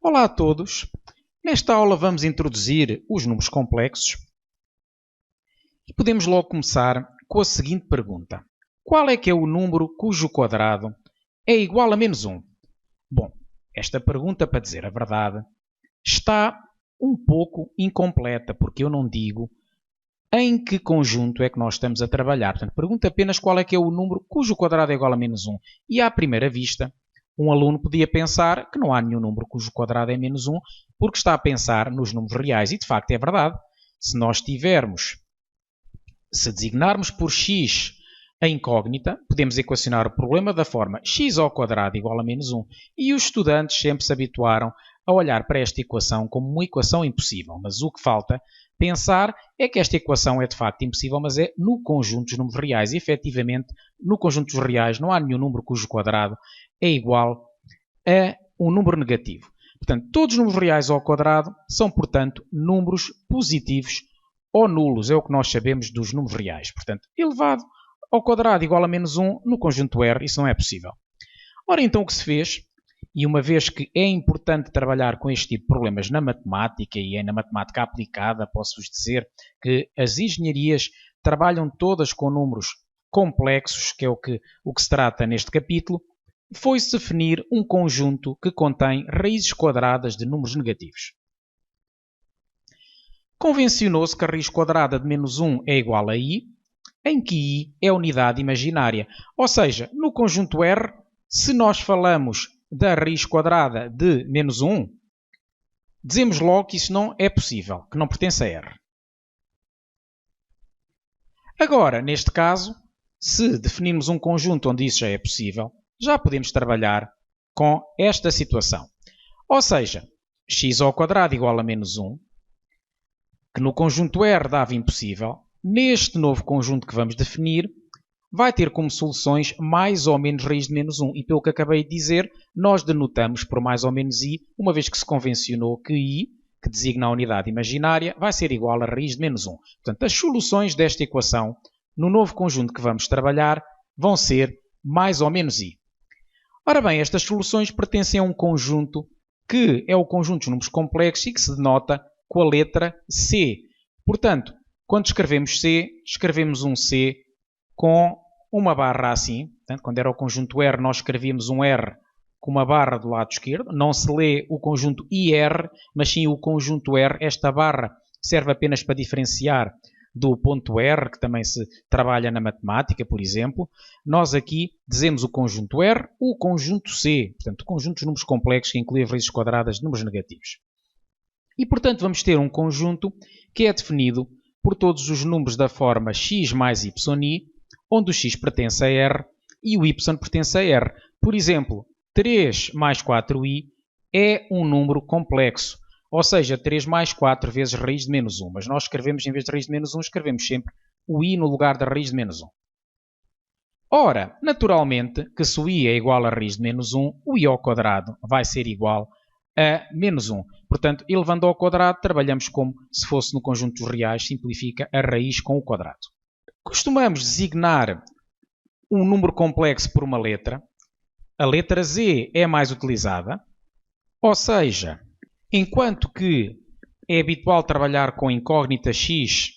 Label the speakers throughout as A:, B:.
A: Olá a todos! Nesta aula vamos introduzir os números complexos e podemos logo começar com a seguinte pergunta. Qual é que é o número cujo quadrado é igual a menos 1? Bom, esta pergunta, para dizer a verdade, está um pouco incompleta, porque eu não digo em que conjunto é que nós estamos a trabalhar. Portanto, pergunta apenas qual é que é o número cujo quadrado é igual a menos 1. E à primeira vista, um aluno podia pensar que não há nenhum número cujo quadrado é menos 1, porque está a pensar nos números reais. E, de facto, é verdade. Se designarmos por x a incógnita, podemos equacionar o problema da forma x ao quadrado igual a menos 1. E os estudantes sempre se habituaram a olhar para esta equação como uma equação impossível. Mas o que falta pensar é que esta equação é de facto impossível, mas é no conjunto dos números reais. E, efetivamente, no conjunto dos reais não há nenhum número cujo quadrado é igual a um número negativo. Portanto, todos os números reais ao quadrado são, portanto, números positivos ou nulos. É o que nós sabemos dos números reais. Portanto, elevado ao quadrado igual a menos 1 no conjunto R, isso não é possível. Ora, então o que se fez? E uma vez que é importante trabalhar com este tipo de problemas na matemática e é na matemática aplicada, posso-vos dizer que as engenharias trabalham todas com números complexos, que é o que se trata neste capítulo, foi-se definir um conjunto que contém raízes quadradas de números negativos. Convencionou-se que a raiz quadrada de menos 1 é igual a i, em que i é a unidade imaginária. Ou seja, no conjunto R, se nós falamos da raiz quadrada de menos 1, dizemos logo que isso não é possível, que não pertence a R. Agora, neste caso, se definirmos um conjunto onde isso já é possível, já podemos trabalhar com esta situação. Ou seja, x ao quadrado igual a menos 1, que no conjunto R dava impossível, neste novo conjunto que vamos definir, vai ter como soluções mais ou menos raiz de menos 1. E pelo que acabei de dizer, nós denotamos por mais ou menos i, uma vez que se convencionou que i, que designa a unidade imaginária, vai ser igual a raiz de menos 1. Portanto, as soluções desta equação, no novo conjunto que vamos trabalhar, vão ser mais ou menos i. Ora bem, estas soluções pertencem a um conjunto que é o conjunto dos números complexos e que se denota com a letra C. Portanto, quando escrevemos C, escrevemos um C com uma barra assim. Portanto, quando era o conjunto R, nós escrevíamos um R com uma barra do lado esquerdo. Não se lê o conjunto IR, mas sim o conjunto R. Esta barra serve apenas para diferenciar do ponto R, que também se trabalha na matemática, por exemplo. Nós aqui dizemos o conjunto R, o conjunto C. Portanto, o conjunto dos números complexos que inclui as raízes quadradas de números negativos. E, portanto, vamos ter um conjunto que é definido por todos os números da forma x mais yi, onde o x pertence a R e o y pertence a R. Por exemplo, 3 mais 4i é um número complexo, ou seja, 3 mais 4 vezes raiz de menos 1. Mas nós escrevemos, em vez de raiz de menos 1, escrevemos sempre o i no lugar da raiz de menos 1. Ora, naturalmente, que se o i é igual a raiz de menos 1, o i ao quadrado vai ser igual a menos 1. Portanto, elevando ao quadrado, trabalhamos como se fosse no conjunto dos reais, simplifica a raiz com o quadrado. Costumamos designar um número complexo por uma letra. A letra Z é mais utilizada, ou seja, enquanto que é habitual trabalhar com incógnita x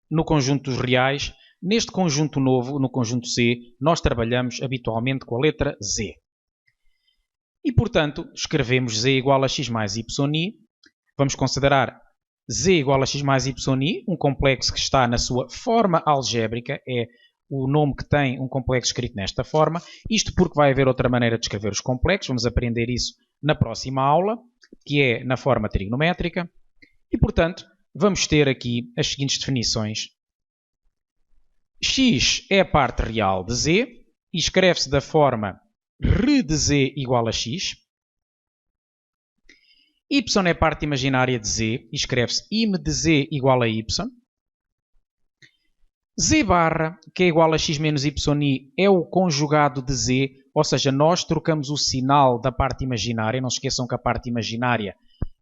A: no conjunto dos reais, neste conjunto novo, no conjunto C, nós trabalhamos habitualmente com a letra Z. E, portanto, escrevemos Z igual a x mais yi. Vamos considerar Z igual a x mais y, um complexo que está na sua forma algébrica, é o nome que tem um complexo escrito nesta forma. Isto porque vai haver outra maneira de escrever os complexos, vamos aprender isso na próxima aula, que é na forma trigonométrica. E, portanto, vamos ter aqui as seguintes definições. X é a parte real de Z e escreve-se da forma r de z igual a x. Y é a parte imaginária de z e escreve-se im de z igual a y. Z barra, que é igual a x menos yi, é o conjugado de z, ou seja, nós trocamos o sinal da parte imaginária. Não se esqueçam que a parte imaginária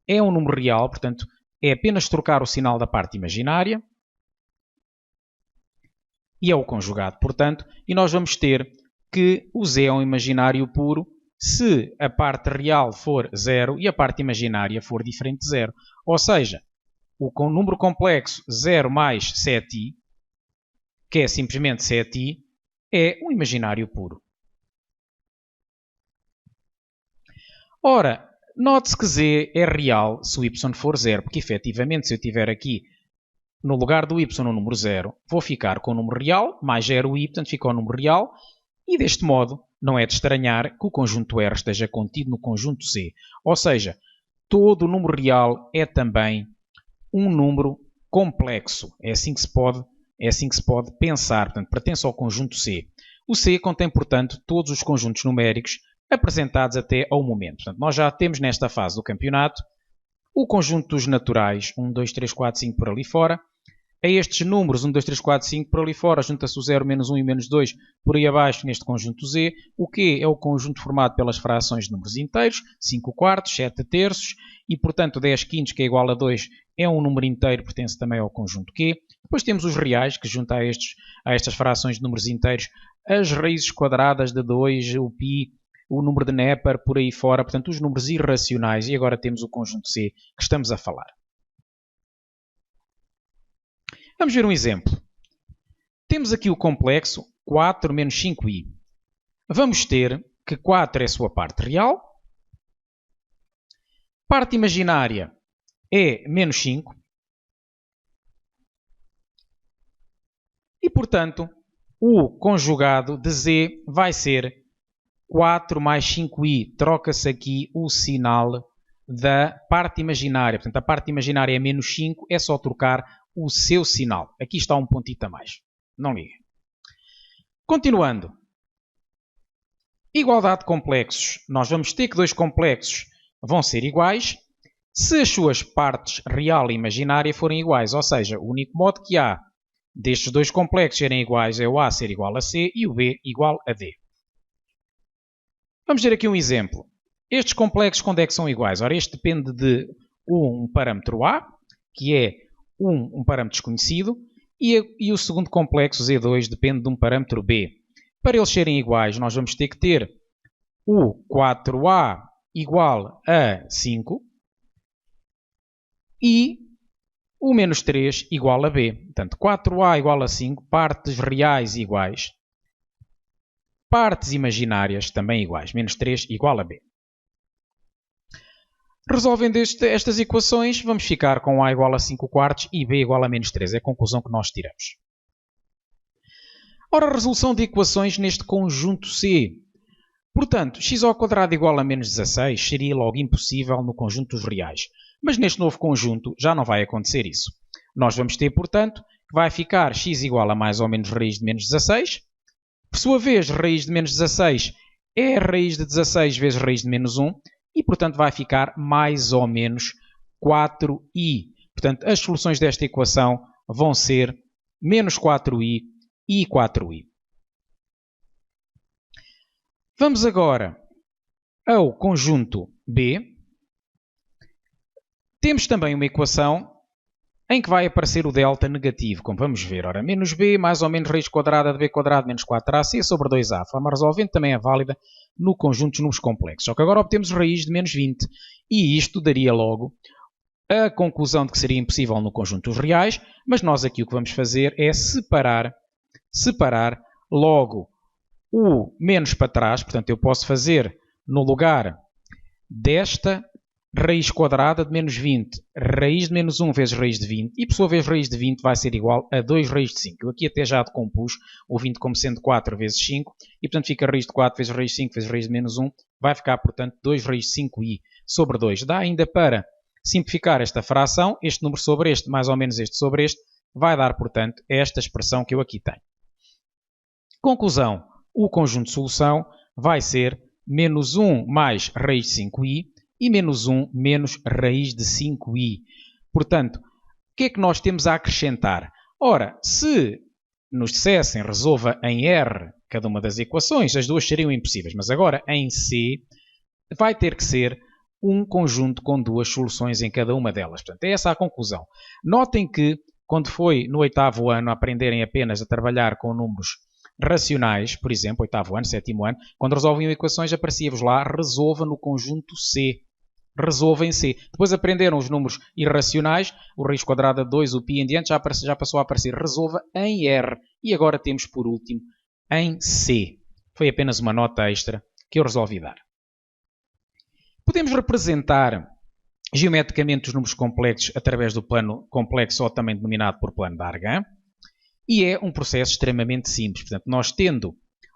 A: é um número real, portanto, é apenas trocar o sinal da parte imaginária. E é o conjugado, portanto, e nós vamos ter que o z é um imaginário puro se a parte real for 0 e a parte imaginária for diferente de 0. Ou seja, o número complexo 0 mais 7i, que é simplesmente 7i, é um imaginário puro. Ora, note-se que z é real se o y for 0, porque efetivamente se eu tiver aqui no lugar do y o número 0, vou ficar com o número real, mais 0i, portanto fica o número real, e deste modo não é de estranhar que o conjunto R esteja contido no conjunto C. Ou seja, todo o número real é também um número complexo. É assim que se pode pensar, portanto, pertence ao conjunto C. O C contém, portanto, todos os conjuntos numéricos apresentados até ao momento. Portanto, nós já temos nesta fase do campeonato o conjunto dos naturais, 1, 2, 3, 4, 5 por ali fora. A estes números, 1, 2, 3, 4, 5 por ali fora, junta-se o 0, menos 1 e menos 2 por aí abaixo neste conjunto Z. O Q é o conjunto formado pelas frações de números inteiros, 5 quartos, 7 terços, e portanto 10 quintos, que é igual a 2, é um número inteiro, pertence também ao conjunto Q. Depois temos os reais, que junta a estas frações de números inteiros as raízes quadradas de 2, o π, o número de Neper, por aí fora, portanto os números irracionais, e agora temos o conjunto C que estamos a falar. Vamos ver um exemplo. Temos aqui o complexo 4 menos 5i. Vamos ter que 4 é a sua parte real, parte imaginária é menos 5, e portanto o conjugado de z vai ser 4 mais 5i. Troca-se aqui o sinal da parte imaginária. Portanto, a parte imaginária é menos 5, é só trocar o seu sinal. Aqui está um pontito a mais. Não liga. Continuando. Igualdade de complexos. Nós vamos ter que dois complexos vão ser iguais se as suas partes real e imaginária forem iguais. Ou seja, o único modo que há destes dois complexos serem iguais é o A ser igual a C e o B igual a D. Vamos ver aqui um exemplo. Estes complexos quando é que são iguais? Ora, este depende de um parâmetro A, que é um parâmetro desconhecido, e o segundo complexo, Z2, depende de um parâmetro B. Para eles serem iguais, nós vamos ter que ter o 4A igual a 5 e o menos 3 igual a B. Portanto, 4A igual a 5, partes reais iguais, partes imaginárias também iguais, menos 3 igual a B. Resolvendo estas equações, vamos ficar com A igual a 5 quartos e B igual a menos 3. É a conclusão que nós tiramos. Ora, a resolução de equações neste conjunto C. Portanto, x² igual a menos 16 seria logo impossível no conjunto dos reais. Mas neste novo conjunto já não vai acontecer isso. Nós vamos ter, portanto, que vai ficar x igual a mais ou menos raiz de menos 16. Por sua vez, raiz de menos 16 é raiz de 16 vezes raiz de menos 1. E, portanto, vai ficar mais ou menos 4i. Portanto, as soluções desta equação vão ser menos 4i e 4i. Vamos agora ao conjunto B. Temos também uma equação em que vai aparecer o delta negativo, como vamos ver. Ora, menos b mais ou menos raiz quadrada de b quadrado menos 4ac sobre 2a. A forma resolvente também é válida no conjunto dos números complexos. Só que agora obtemos raiz de menos 20. E isto daria logo a conclusão de que seria impossível no conjunto dos reais, mas nós aqui o que vamos fazer é separar logo o menos para trás. Portanto, eu posso fazer no lugar desta raiz quadrada de menos 20, raiz de menos 1 vezes raiz de 20, e por sua vez raiz de 20 vai ser igual a 2 raiz de 5. Eu aqui até já decompus o 20 como sendo 4 vezes 5, e portanto fica raiz de 4 vezes raiz de 5 vezes raiz de menos 1, vai ficar portanto 2 raiz de 5i sobre 2. Dá ainda para simplificar esta fração, este número sobre este, mais ou menos este sobre este, vai dar portanto esta expressão que eu aqui tenho. Conclusão, o conjunto de solução vai ser menos 1 mais raiz de 5i, e menos 1 menos raiz de 5i. Portanto, o que é que nós temos a acrescentar? Ora, se nos dissessem resolva em R cada uma das equações, as duas seriam impossíveis. Mas agora, em C, vai ter que ser um conjunto com duas soluções em cada uma delas. Portanto, é essa a conclusão. Notem que, quando foi no 8º ano a aprenderem apenas a trabalhar com números racionais, por exemplo, 8º ano, 7º ano, quando resolviam equações aparecia-vos lá, resolva no conjunto C. Resolva em C. Depois aprenderam os números irracionais, o raiz quadrada de 2, o π em diante, já passou a aparecer resolva em R. E agora temos, por último, em C. Foi apenas uma nota extra que eu resolvi dar. Podemos representar geometricamente os números complexos através do plano complexo ou também denominado por plano de Argand. E é um processo extremamente simples. Portanto, nós tendo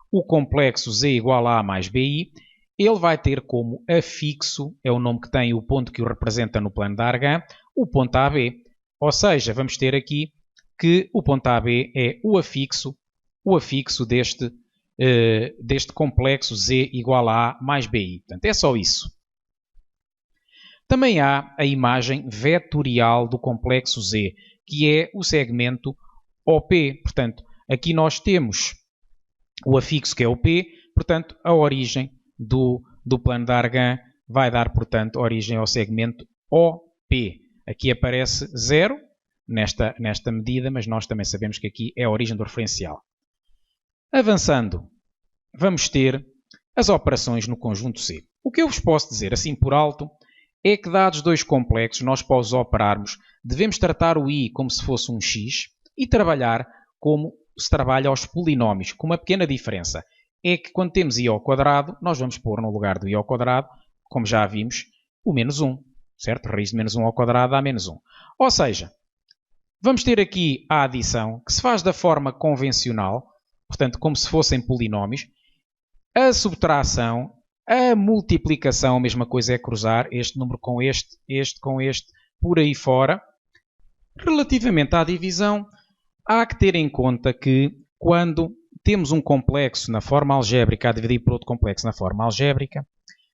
A: o complexo Z igual a A mais BI, ele vai ter como afixo, é o nome que tem o ponto que o representa no plano de Argand, o ponto AB. Ou seja, vamos ter aqui que o ponto AB é o afixo deste complexo Z igual a A mais BI. Portanto, é só isso. Também há a imagem vetorial do complexo Z, que é o segmento OP. Portanto, aqui nós temos o afixo que é o P, portanto, a origem do plano de Argand vai dar, portanto, origem ao segmento OP. Aqui aparece 0 nesta medida, mas nós também sabemos que aqui é a origem do referencial. Avançando, vamos ter as operações no conjunto C. O que eu vos posso dizer assim por alto é que, dados dois complexos, nós para os operarmos devemos tratar o I como se fosse um X e trabalhar como se trabalha aos polinómios, com uma pequena diferença. É que quando temos I ao quadrado, nós vamos pôr no lugar do I ao quadrado, como já vimos, o menos 1. Certo? Raiz de menos 1 ao quadrado dá menos 1. Ou seja, vamos ter aqui a adição, que se faz da forma convencional, portanto, como se fossem polinómios. A subtração, a multiplicação, a mesma coisa é cruzar este número com este com este, por aí fora. Relativamente à divisão, há que ter em conta que quando temos um complexo na forma algébrica a dividir por outro complexo na forma algébrica,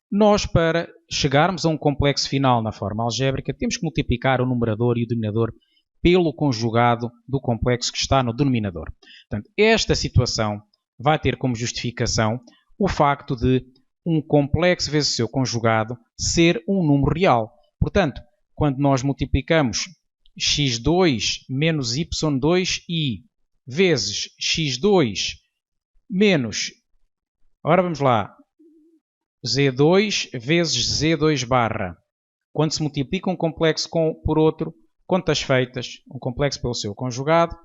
A: nós, para chegarmos a um complexo final na forma algébrica, temos que multiplicar o numerador e o denominador pelo conjugado do complexo que está no denominador. Portanto, esta situação vai ter como justificação o facto de um complexo vezes o seu conjugado ser um número real. Portanto, quando nós multiplicamos x2 menos y2i vezes x2 menos, agora vamos lá, z2 vezes z2 barra, quando se multiplica um complexo por outro, contas feitas, um complexo pelo seu conjugado,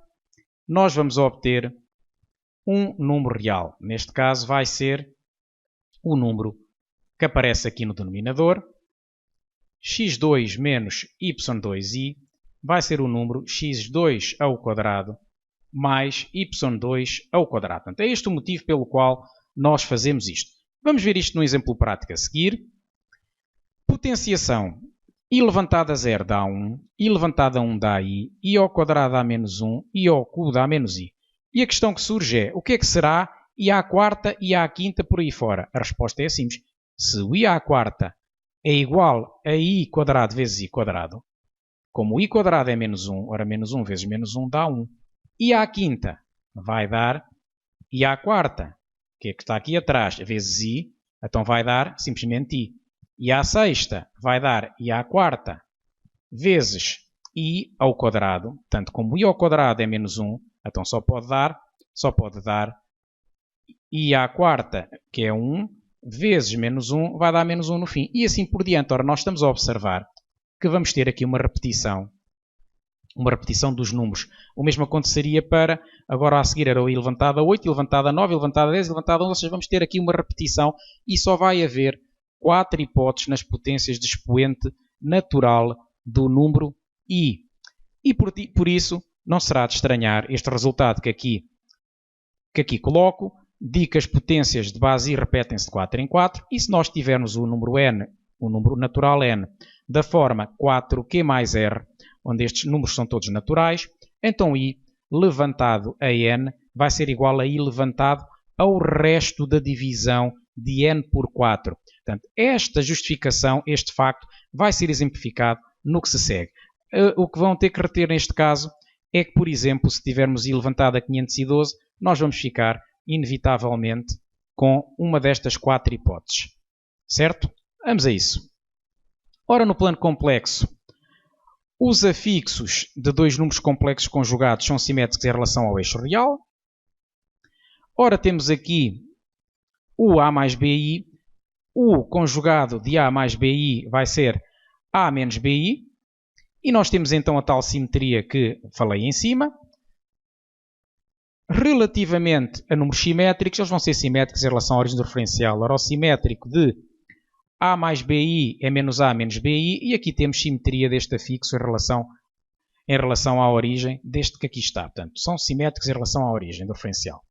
A: nós vamos obter um número real. Neste caso vai ser o número que aparece aqui no denominador. x2 menos y2i vai ser o número x2 ao quadrado mais y2 ao quadrado. Portanto, é este o motivo pelo qual nós fazemos isto. Vamos ver isto no exemplo prático a seguir. Potenciação. I levantado a 0 dá 1, I levantado a 1 dá I, I ao quadrado dá menos 1, I ao cubo dá menos I. E a questão que surge é, o que é que será I à quarta e I à quinta por aí fora? A resposta é simples. Se o I à quarta é igual a I quadrado vezes I quadrado, como o I quadrado é menos 1, ora menos 1 vezes menos 1 dá 1. I à quinta vai dar I à quarta, que é que está aqui atrás, vezes I, então vai dar simplesmente I. I à sexta vai dar I à quarta vezes I ao quadrado. Portanto, como I ao quadrado é menos 1, então só pode dar I à quarta, que é 1, vezes menos 1, vai dar menos 1 no fim. E assim por diante. Ora, nós estamos a observar que vamos ter aqui uma repetição dos números. O mesmo aconteceria para, agora a seguir era o I levantado a 8, I levantado a 9, I levantado a 10, I levantado a 11, ou seja, vamos ter aqui uma repetição e só vai haver 4 hipóteses nas potências de expoente natural do número I. E por isso não será de estranhar este resultado que aqui coloco. Digo que as potências de base I repetem-se de 4 em 4 e se nós tivermos o número n, o número natural n, da forma 4q mais r, onde estes números são todos naturais, então I levantado a n vai ser igual a I levantado ao resto da divisão de n por 4. Portanto, esta justificação, este facto, vai ser exemplificado no que se segue. O que vão ter que reter neste caso é que, por exemplo, se tivermos I levantado a 512, nós vamos ficar, inevitavelmente, com uma destas 4 hipóteses. Certo? Vamos a isso. Ora, no plano complexo, os afixos de dois números complexos conjugados são simétricos em relação ao eixo real. Ora, temos aqui o A mais BI. O conjugado de A mais BI vai ser A menos BI. E nós temos então a tal simetria que falei em cima. Relativamente a números simétricos, eles vão ser simétricos em relação à origem do referencial. Ora, o simétrico de A mais BI é menos A menos BI. E aqui temos simetria deste afixo em relação à origem deste que aqui está. Portanto, são simétricos em relação à origem do referencial.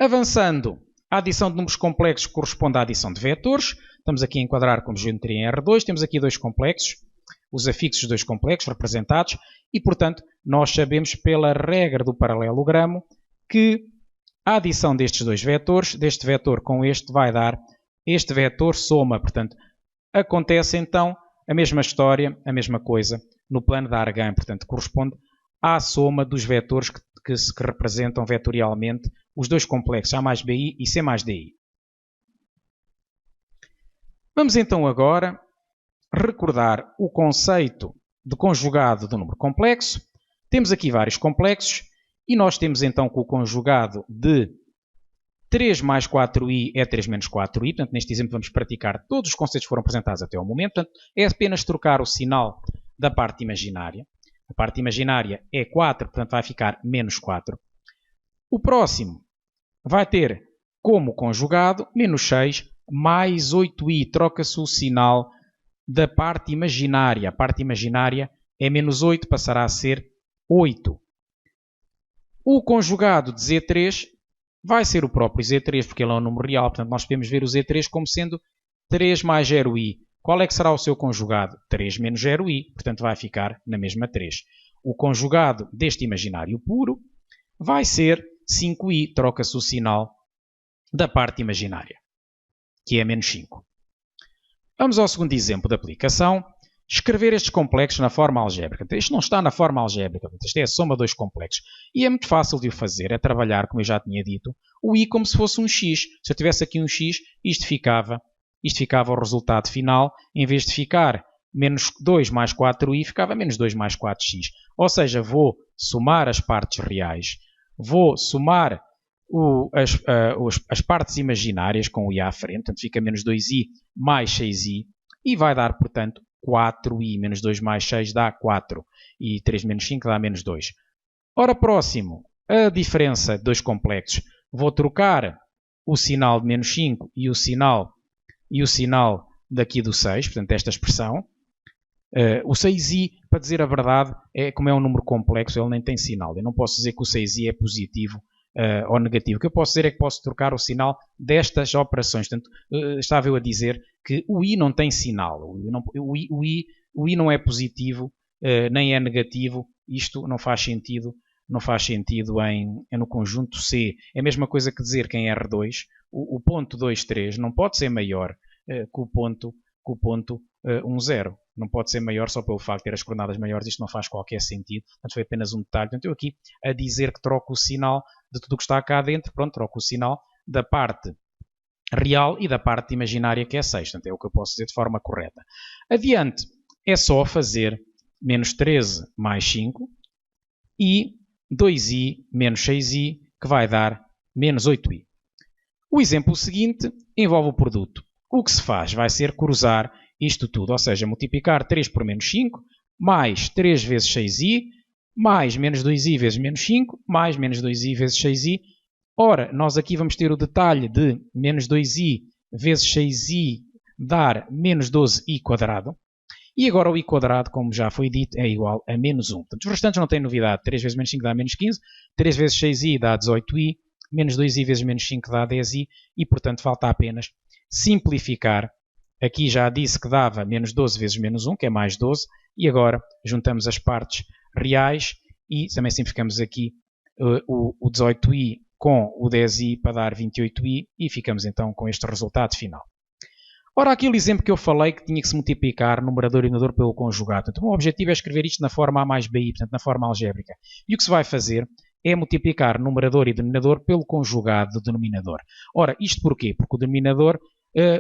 A: Avançando, a adição de números complexos corresponde à adição de vetores. Estamos aqui a enquadrar como geometria em R2. Temos aqui dois complexos, os afixos dos dois complexos representados. E, portanto, nós sabemos pela regra do paralelogramo que a adição destes dois vetores, deste vetor com este, vai dar este vetor soma. Portanto, acontece então a mesma história, a mesma coisa no plano da Argand. Portanto, corresponde à soma dos vetores que representam vetorialmente os dois complexos A mais BI e C mais DI. Vamos então agora recordar o conceito de conjugado do número complexo. Temos aqui vários complexos e nós temos então que o conjugado de 3 mais 4i é 3 menos 4i. Portanto, neste exemplo vamos praticar todos os conceitos que foram apresentados até ao momento. Portanto, é apenas trocar o sinal da parte imaginária. A parte imaginária é 4, portanto vai ficar menos 4. O próximo vai ter como conjugado menos 6 mais 8i. Troca-se o sinal da parte imaginária. A parte imaginária é menos 8, passará a ser 8. O conjugado de Z3 vai ser o próprio Z3, porque ele é um número real. Portanto, nós podemos ver o Z3 como sendo 3 mais 0i. Qual é que será o seu conjugado? 3 menos 0i. Portanto, vai ficar na mesma 3. O conjugado deste imaginário puro vai ser 5i. Troca-se o sinal da parte imaginária, que é menos 5. Vamos ao segundo exemplo de aplicação. Escrever estes complexos na forma algébrica. Isto não está na forma algébrica. Isto é a soma de dois complexos. E é muito fácil de o fazer. É trabalhar, como eu já tinha dito, o i como se fosse um x. Se eu tivesse aqui um x, isto ficava o resultado final. Em vez de ficar menos 2 mais 4i, ficava menos 2 mais 4x. Ou seja, vou somar as partes reais. Vou somar as partes imaginárias com o i à frente. Portanto, fica menos 2i mais 6i. E vai dar, portanto, 4i. Menos 2 mais 6 dá 4. E 3 menos 5 dá menos 2. Ora, próximo, a diferença de dois complexos. Vou trocar o sinal de menos 5 e o sinal daqui do 6. Portanto, esta expressão. O 6i, para dizer a verdade, como é um número complexo, ele nem tem sinal. Eu não posso dizer que o 6i é positivo ou negativo. O que eu posso dizer é que posso trocar o sinal destas operações. Portanto, estava eu a dizer que o i não tem sinal. O i não é positivo, nem é negativo. Isto não faz sentido no conjunto C. É a mesma coisa que dizer que em R2 o ponto 2, 3 não pode ser maior que o ponto 1, 0. Não pode ser maior só pelo facto de ter as coordenadas maiores. Isto não faz qualquer sentido. Portanto, foi apenas um detalhe. Portanto, eu aqui a dizer que troco o sinal de tudo o que está cá dentro. Pronto, troco o sinal da parte real e da parte imaginária, que é 6. Portanto, é o que eu posso dizer de forma correta. Adiante, é só fazer menos 13 mais 5 e 2i menos 6i, que vai dar menos 8i. O exemplo seguinte envolve o produto. O que se faz vai ser cruzar isto tudo, ou seja, multiplicar 3 por menos 5, mais 3 vezes 6i, mais menos 2i vezes menos 5, mais menos 2i vezes 6i. Ora, nós aqui vamos ter o detalhe de menos 2i vezes 6i dar menos 12i quadrado. E agora o i quadrado, como já foi dito, é igual a menos 1. Portanto, os restantes não têm novidade. 3 vezes menos 5 dá menos 15, 3 vezes 6i dá 18i, menos 2i vezes menos 5 dá 10i, e portanto falta apenas simplificar. Aqui já disse que dava menos 12 vezes menos 1, que é mais 12, e agora juntamos as partes reais e também simplificamos aqui o 18i com o 10i para dar 28i e ficamos então com este resultado final. Ora, aquele exemplo que eu falei que tinha que se multiplicar numerador e denominador pelo conjugado. Então, o objetivo é escrever isto na forma A mais BI, portanto na forma algébrica. E o que se vai fazer é multiplicar numerador e denominador pelo conjugado do denominador. Ora, isto porquê? Porque o denominador,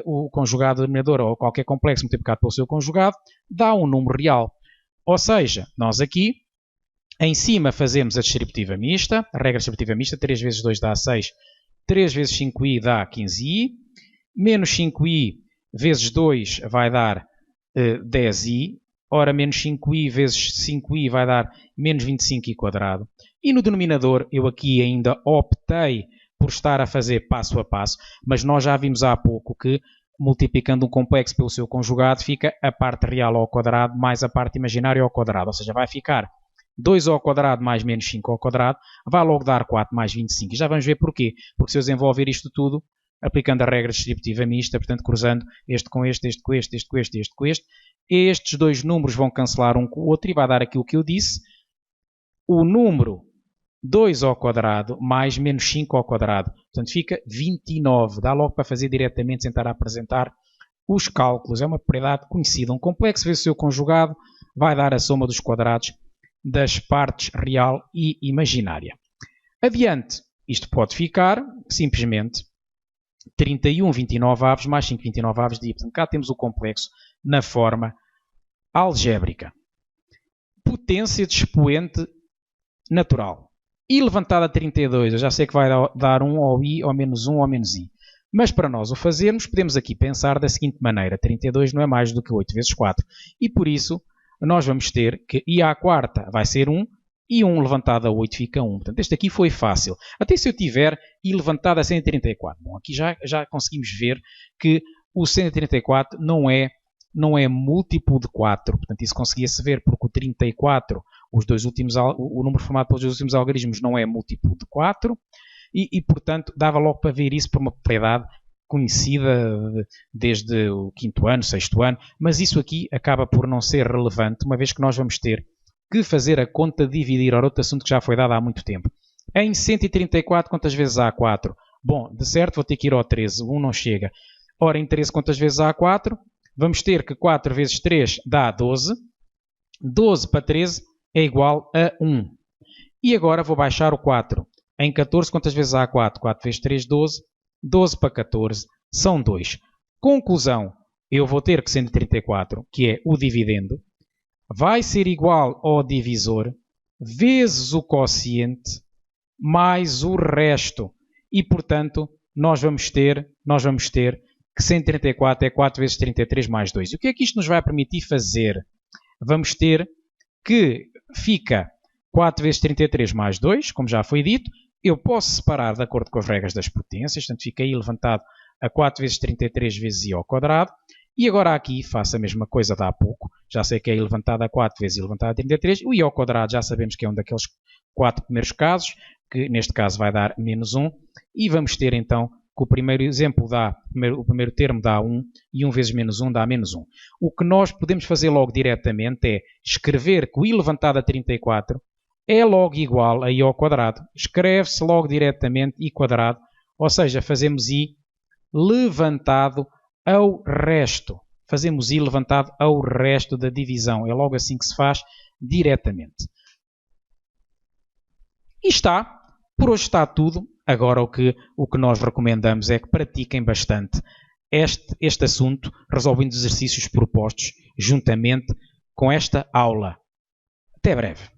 A: o conjugado do denominador ou qualquer complexo multiplicado pelo seu conjugado dá um número real. Ou seja, nós aqui, Em cima fazemos a distributiva mista, a regra distributiva mista, 3 vezes 2 dá 6, 3 vezes 5i dá 15i, menos 5i vezes 2 vai dar 10i, ora menos 5i vezes 5i vai dar menos 25i quadrado. E no denominador eu aqui ainda optei por estar a fazer passo a passo, mas nós já vimos há pouco que multiplicando um complexo pelo seu conjugado fica a parte real ao quadrado mais a parte imaginária ao quadrado, ou seja, vai ficar 2 ao quadrado mais menos 5 ao quadrado, vai logo dar 4 mais 25. E já vamos ver porquê. Porque se eu desenvolver isto tudo, aplicando a regra distributiva mista, portanto cruzando este com este, este com este, este com este, este com este, estes dois números vão cancelar um com o outro e vai dar aquilo que eu disse. O número 2 ao quadrado mais menos 5 ao quadrado. Portanto, fica 29. Dá logo para fazer diretamente sem estar a apresentar os cálculos. É uma propriedade conhecida. Um complexo vezes o seu conjugado vai dar a soma dos quadrados das partes real e imaginária. Adiante, isto pode ficar simplesmente 31 29 avos mais 5 29 avos de i. Portanto, cá temos o complexo na forma algébrica. Potência de expoente natural. I elevantado a 32, eu já sei que vai dar 1 ao i, ou menos 1 ou menos i. Mas para nós o fazermos, podemos aqui pensar da seguinte maneira. 32 não é mais do que 8 vezes 4. E por isso, nós vamos ter que i à quarta vai ser 1, e 1 levantado a 8 fica 1. Portanto, este aqui foi fácil. Até se eu tiver i levantado a 134. Bom, aqui já conseguimos ver que o 134 não é múltiplo de 4. Portanto, isso conseguia-se ver porque o 34, o número formado pelos dois últimos algarismos não é múltiplo de 4 e, portanto, dava logo para ver isso por uma propriedade conhecida desde o 5º ano, 6º ano, mas isso aqui acaba por não ser relevante, uma vez que nós vamos ter que fazer a conta de dividir, ora, outro assunto que já foi dado há muito tempo. Em 134, quantas vezes há 4? Bom, de certo vou ter que ir ao 13, 1 não chega. Ora, em 13, quantas vezes há 4? Vamos ter que 4 vezes 3 dá 12. 12 para 13 é igual a 1. E agora vou baixar o 4. Em 14, quantas vezes há 4? 4 vezes 3, 12. 12 para 14 são 2. Conclusão, eu vou ter que 134, que é o dividendo, vai ser igual ao divisor vezes o quociente mais o resto. E, portanto, nós vamos ter que 134 é 4 vezes 33 mais 2. E o que é que isto nos vai permitir fazer? Vamos ter que fica 4 vezes 33 mais 2, como já foi dito. Eu posso separar de acordo com as regras das potências. Portanto, fica aí levantado a 4 vezes 33 vezes i ao quadrado. E agora aqui faço a mesma coisa de há pouco. Já sei que é i levantado a 4 vezes i levantado a 33. O i ao quadrado já sabemos que é um daqueles 4 primeiros casos, que neste caso vai dar menos 1. E vamos ter então que o primeiro exemplo o primeiro termo dá 1 e 1 vezes menos 1 dá menos 1. O que nós podemos fazer logo diretamente é escrever que o i levantado a 34 é logo igual a i ao quadrado. Escreve-se logo diretamente i quadrado, ou seja, fazemos i levantado ao resto. Fazemos i levantado ao resto da divisão. É logo assim que se faz diretamente. E está. Por hoje está tudo. Agora o que nós recomendamos é que pratiquem bastante este assunto, resolvendo exercícios propostos juntamente com esta aula. Até breve.